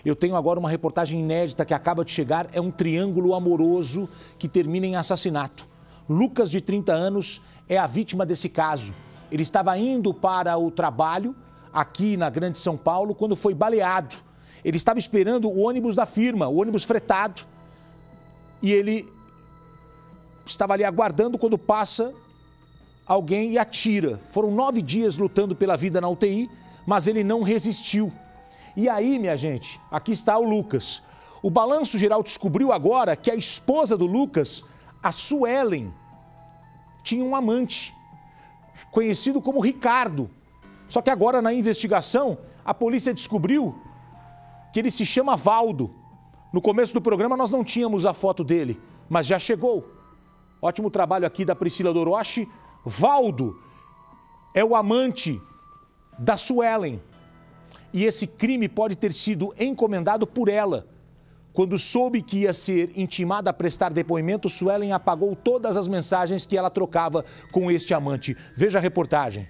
Eu tenho agora uma reportagem inédita que acaba de chegar. É um triângulo amoroso que termina em assassinato. Lucas, de 30 anos, é a vítima desse caso. Ele estava indo para o trabalho aqui na Grande São Paulo quando foi baleado. Ele estava esperando o ônibus da firma, o ônibus fretado. E ele estava ali aguardando quando passa alguém e atira. Foram 9 dias lutando pela vida na UTI, mas ele não resistiu. E aí, minha gente, aqui está o Lucas. O Balanço Geral descobriu agora que a esposa do Lucas, a Suelen, tinha um amante, conhecido como Ricardo. Só que agora, na investigação, a polícia descobriu que ele se chama Valdo. No começo do programa, nós não tínhamos a foto dele, mas já chegou. Ótimo trabalho aqui da Priscila Doroshi. Valdo é o amante da Suelen. E esse crime pode ter sido encomendado por ela. Quando soube que ia ser intimada a prestar depoimento, Suelen apagou todas as mensagens que ela trocava com este amante. Veja a reportagem.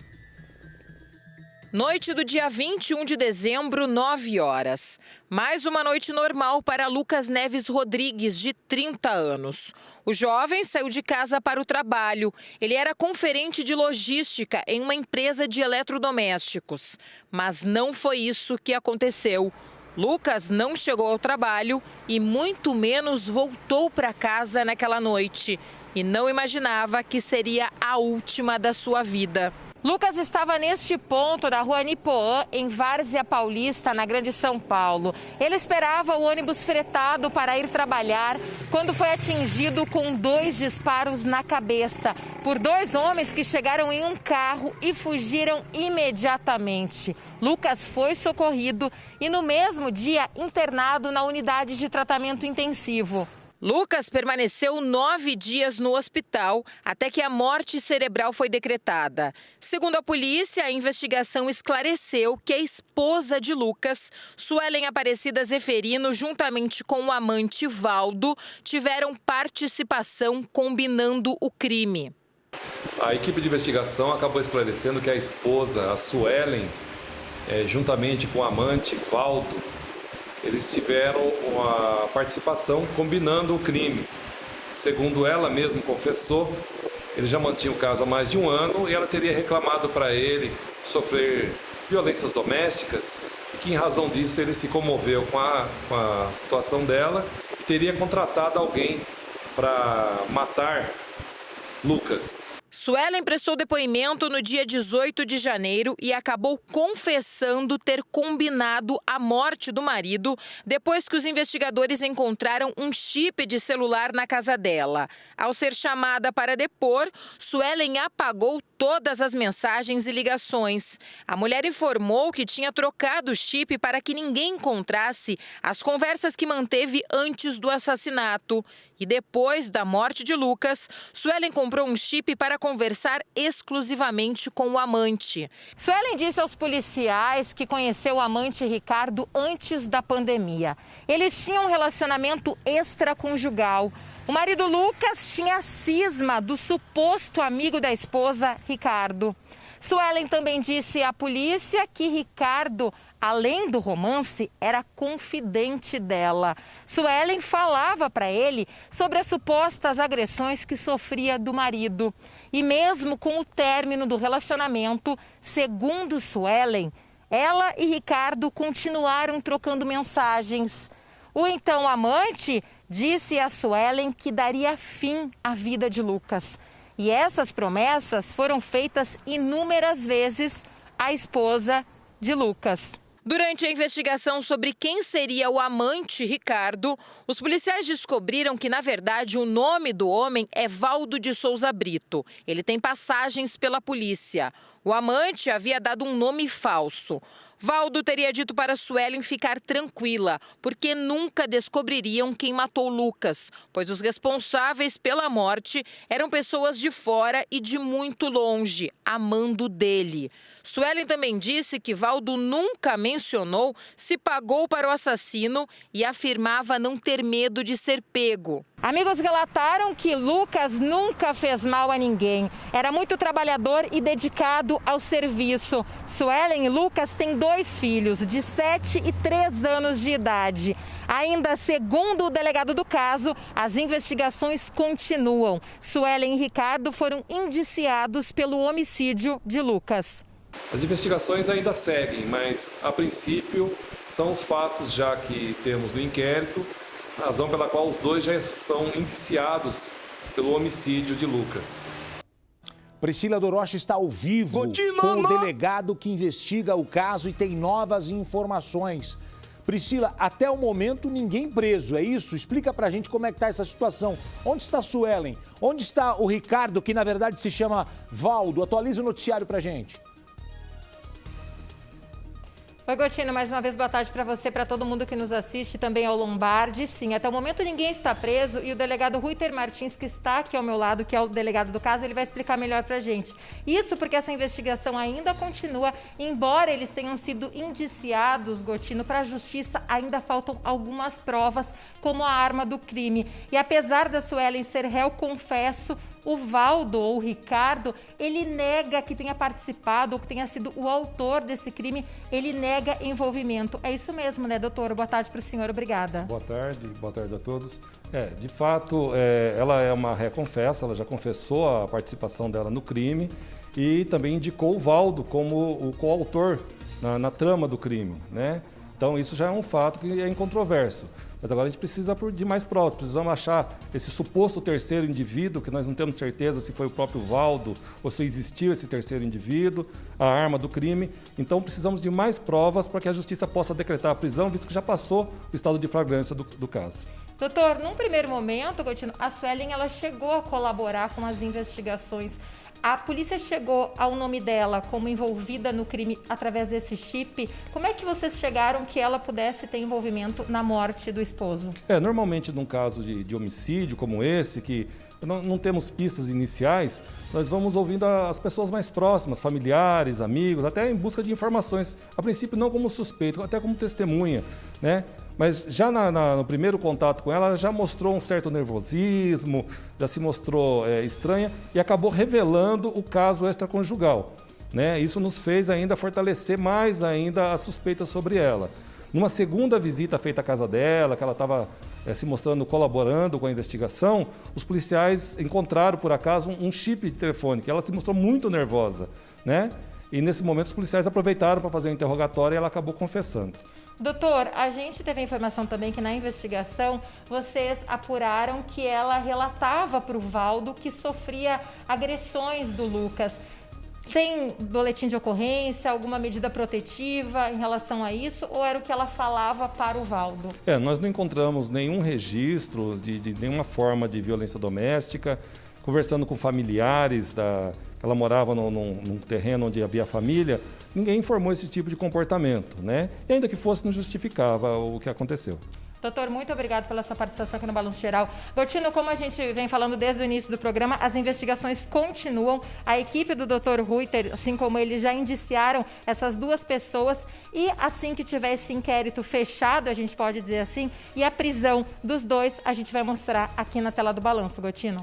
Noite do dia 21 de dezembro, 9 horas. Mais uma noite normal para Lucas Neves Rodrigues, de 30 anos. O jovem saiu de casa para o trabalho. Ele era conferente de logística em uma empresa de eletrodomésticos. Mas não foi isso que aconteceu. Lucas não chegou ao trabalho e muito menos voltou para casa naquela noite. E não imaginava que seria a última da sua vida. Lucas estava neste ponto da rua Nipoã, em Várzea Paulista, na Grande São Paulo. Ele esperava o ônibus fretado para ir trabalhar quando foi atingido com 2 disparos na cabeça por 2 homens que chegaram em um carro e fugiram imediatamente. Lucas foi socorrido e no mesmo dia internado na unidade de tratamento intensivo. Lucas permaneceu 9 dias no hospital até que a morte cerebral foi decretada. Segundo a polícia, a investigação esclareceu que a esposa de Lucas, Suelen Aparecida Zeferino, juntamente com o amante Valdo, tiveram participação combinando o crime. A equipe de investigação acabou esclarecendo que a esposa, a Suelen, juntamente com o amante Valdo, eles tiveram uma participação combinando o crime. Segundo ela mesma confessou, ele já mantinha o caso há mais de 1 ano e ela teria reclamado para ele sofrer violências domésticas e que, em razão disso, ele se comoveu com a situação dela e teria contratado alguém para matar Lucas. Suelen prestou depoimento no dia 18 de janeiro e acabou confessando ter combinado a morte do marido depois que os investigadores encontraram um chip de celular na casa dela. Ao ser chamada para depor, Suelen apagou todas as mensagens e ligações. A mulher informou que tinha trocado o chip para que ninguém encontrasse as conversas que manteve antes do assassinato. E depois da morte de Lucas, Suelen comprou um chip para conversar exclusivamente com o amante. Suelen disse aos policiais que conheceu o amante Ricardo antes da pandemia. Eles tinham um relacionamento extraconjugal. O marido Lucas tinha cisma do suposto amigo da esposa, Ricardo. Suelen também disse à polícia que Ricardo, além do romance, era confidente dela. Suelen falava para ele sobre as supostas agressões que sofria do marido. E mesmo com o término do relacionamento, segundo Suelen, ela e Ricardo continuaram trocando mensagens. O então amante disse a Suelen que daria fim à vida de Lucas. E essas promessas foram feitas inúmeras vezes à esposa de Lucas. Durante a investigação sobre quem seria o amante Ricardo, os policiais descobriram que, na verdade, o nome do homem é Valdo de Souza Brito. Ele tem passagens pela polícia. O amante havia dado um nome falso. Valdo teria dito para Suelen ficar tranquila, porque nunca descobririam quem matou Lucas, pois os responsáveis pela morte eram pessoas de fora e de muito longe, amando dele. Suelen também disse que Valdo nunca mencionou se pagou para o assassino e afirmava não ter medo de ser pego. Amigos relataram que Lucas nunca fez mal a ninguém. Era muito trabalhador e dedicado ao serviço. Suelen e Lucas têm 2 filhos, de 7 e 3 anos de idade. Ainda segundo o delegado do caso, as investigações continuam. Suelen e Ricardo foram indiciados pelo homicídio de Lucas. As investigações ainda seguem, mas a princípio são os fatos já que temos no inquérito, razão pela qual os 2 já são indiciados pelo homicídio de Lucas. Priscila Doroche está ao vivo com o delegado que investiga o caso e tem novas informações. Priscila, até o momento ninguém preso, é isso? Explica pra gente como é que tá essa situação. Onde está a Suelen? Onde está o Ricardo, que na verdade se chama Valdo? Atualiza o noticiário pra gente. Oi, Gotino, mais uma vez boa tarde para você, para todo mundo que nos assiste, também ao Lombardi. Sim, até o momento ninguém está preso e o delegado Ruiter Martins, que está aqui ao meu lado, que é o delegado do caso, ele vai explicar melhor para a gente. Isso porque essa investigação ainda continua, embora eles tenham sido indiciados, Gotino, para a justiça, ainda faltam algumas provas, como a arma do crime. E apesar da Suelen ser réu, confesso, o Valdo, ou o Ricardo, ele nega que tenha participado ou que tenha sido o autor desse crime, ele nega envolvimento. É isso mesmo, né, doutor? Boa tarde para o senhor, obrigada. Boa tarde a todos. De fato, ela é uma ré-confessa, ela já confessou a participação dela no crime e também indicou o Valdo como o coautor na trama do crime, né? Então, isso já é um fato que é incontroverso. Mas agora a gente precisa de mais provas, precisamos achar esse suposto terceiro indivíduo, que nós não temos certeza se foi o próprio Valdo ou se existiu esse terceiro indivíduo, a arma do crime. Então precisamos de mais provas para que a justiça possa decretar a prisão, visto que já passou o estado de flagrância do caso. Doutor, num primeiro momento, Gotino, a Suelen ela chegou a colaborar com as investigações. A polícia chegou ao nome dela como envolvida no crime através desse chip. Como é que vocês chegaram que ela pudesse ter envolvimento na morte do esposo? Normalmente num caso de homicídio como esse, que não temos pistas iniciais, nós vamos ouvindo as pessoas mais próximas, familiares, amigos, até em busca de informações. A princípio não como suspeito, até como testemunha, né? Mas já no primeiro contato com ela já mostrou um certo nervosismo, já se mostrou estranha e acabou revelando o caso extraconjugal, né? Isso nos fez ainda fortalecer mais ainda a suspeita sobre ela. Numa segunda visita feita à casa dela, que ela estava se mostrando colaborando com a investigação, os policiais encontraram, por acaso, um chip de telefone, que ela se mostrou muito nervosa, né? E nesse momento os policiais aproveitaram para fazer o interrogatório e ela acabou confessando. Doutor, a gente teve a informação também que na investigação vocês apuraram que ela relatava para o Valdo que sofria agressões do Lucas. Tem boletim de ocorrência, alguma medida protetiva em relação a isso, ou era o que ela falava para o Valdo? Nós não encontramos nenhum registro de nenhuma forma de violência doméstica. Conversando com familiares, ela morava num terreno onde havia família, ninguém informou esse tipo de comportamento, né? E ainda que fosse, não justificava o que aconteceu. Doutor, muito obrigado pela sua participação aqui no Balanço Geral. Gotino, como a gente vem falando desde o início do programa, as investigações continuam. A equipe do Dr. Ruiter, assim como eles, já indiciaram essas 2 pessoas e assim que tiver esse inquérito fechado, a gente pode dizer assim, e a prisão dos 2, a gente vai mostrar aqui na tela do Balanço, Gotino.